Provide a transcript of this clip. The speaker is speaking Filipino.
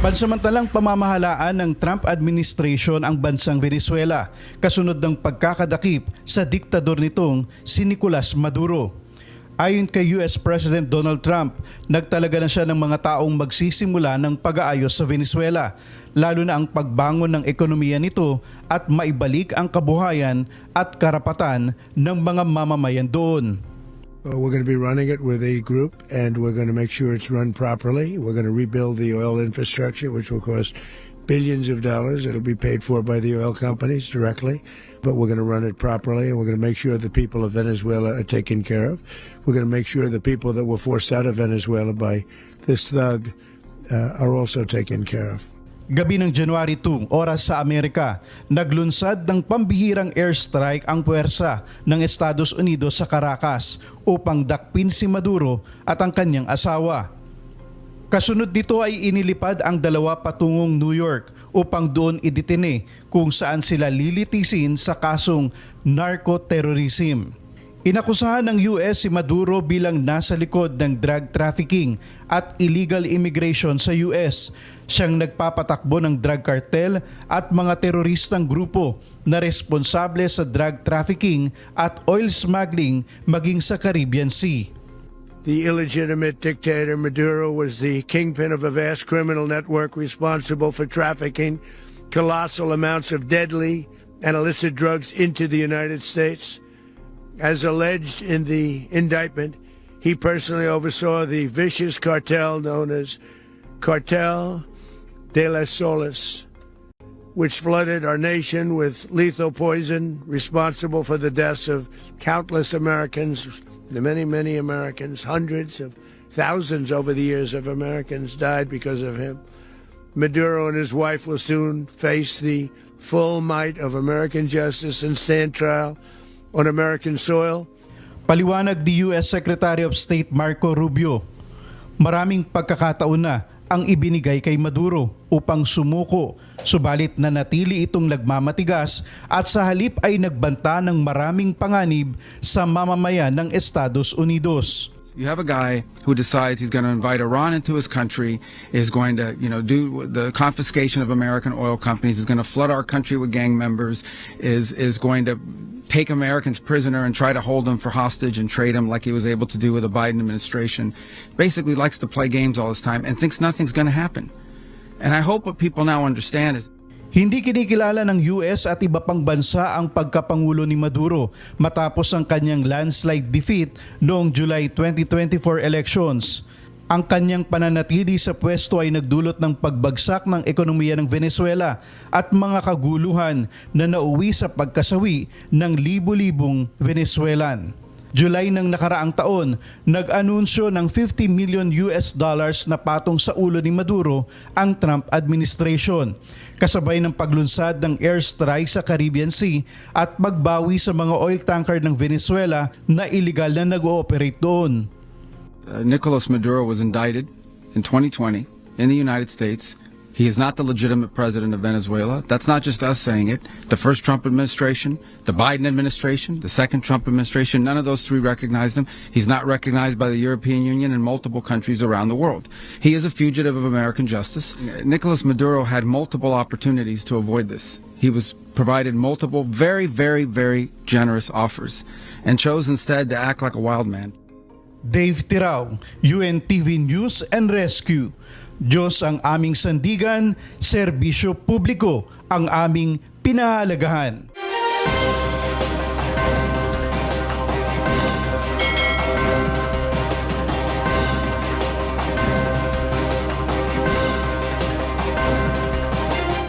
Pansamantalang pamamahalaan ng Trump administration ang bansang Venezuela kasunod ng pagkakadakip sa diktador nitong si Nicolas Maduro. Ayon kay US President Donald Trump, nagtalaga na siya ng mga taong magsisimula ng pag-aayos sa Venezuela, lalo na ang pagbangon ng ekonomiya nito at maibalik ang kabuhayan at karapatan ng mga mamamayan doon. We're going to be running it with a group, and we're going to make sure it's run properly. We're going to rebuild the oil infrastructure, which will cost billions of dollars. It'll be paid for by the oil companies directly, but we're going to run it properly, and we're going to make sure the people of Venezuela are taken care of. We're going to make sure the people that were forced out of Venezuela by this thug are also taken care of. Gabi ng January 2, oras sa Amerika, naglunsad ng pambihirang airstrike ang puwersa ng Estados Unidos sa Caracas upang dakpin si Maduro at ang kanyang asawa. Kasunod dito ay inilipad ang dalawa patungong New York upang doon idetene kung saan sila lilitisin sa kasong narco-terrorism. Inakusahan ng US si Maduro bilang nasa likod ng drug trafficking at illegal immigration sa US. Siyang nagpapatakbo ng drug cartel at mga teroristang grupo na responsable sa drug trafficking at oil smuggling maging sa Caribbean Sea. The illegitimate dictator Maduro was the kingpin of a vast criminal network responsible for trafficking colossal amounts of deadly and illicit drugs into the United States. As alleged in the indictment, he personally oversaw the vicious cartel known as Cartel de las Solis, which flooded our nation with lethal poison, responsible for the deaths of countless Americans, the many, many Americans. Hundreds of thousands over the years of Americans died because of him. Maduro and his wife will soon face the full might of American justice and stand trial on American soil. Paliwanag ni US Secretary of State Marco Rubio, maraming pagkakataon na ang ibinigay kay Maduro upang sumuko, subalit nanatili itong nagmamatigas at sa halip ay nagbanta ng maraming panganib sa mamamayan ng Estados Unidos. You have a guy who decides he's going to invite Iran into his country, is going to, do the confiscation of American oil companies, is going to flood our country with gang members, is going to take Americans prisoner and try to hold them for hostage and trade them like he was able to do with the Biden administration. Basically likes to play games all this time and thinks nothing's going to happen. And I hope what people now understand is hindi kinikilala ng US at iba pang bansa ang pagkapangulo ni Maduro matapos ang kanyang landslide defeat noong July 2024 elections. Ang kanyang pananatili sa pwesto ay nagdulot ng pagbagsak ng ekonomiya ng Venezuela at mga kaguluhan na nauwi sa pagkasawi ng libu-libong Venezuelan. July ng nakaraang taon, nag-anunsyo ng $50 million na patong sa ulo ni Maduro ang Trump administration, kasabay ng paglunsad ng airstrike sa Caribbean Sea at pagbawi sa mga oil tanker ng Venezuela na iligal na nag-ooperate doon. Nicolas Maduro was indicted in 2020 in the United States. He is not the legitimate president of Venezuela. That's not just us saying it. The first Trump administration, the Biden administration, the second Trump administration, none of those three recognized him. He's not recognized by the European Union and multiple countries around the world. He is a fugitive of American justice. Nicolas Maduro had multiple opportunities to avoid this. He was provided multiple very, very, very generous offers and chose instead to act like a wild man. Dave Tirao, UNTV News and Rescue. Diyos ang aming sandigan, serbisyo publiko ang aming pinahalagahan.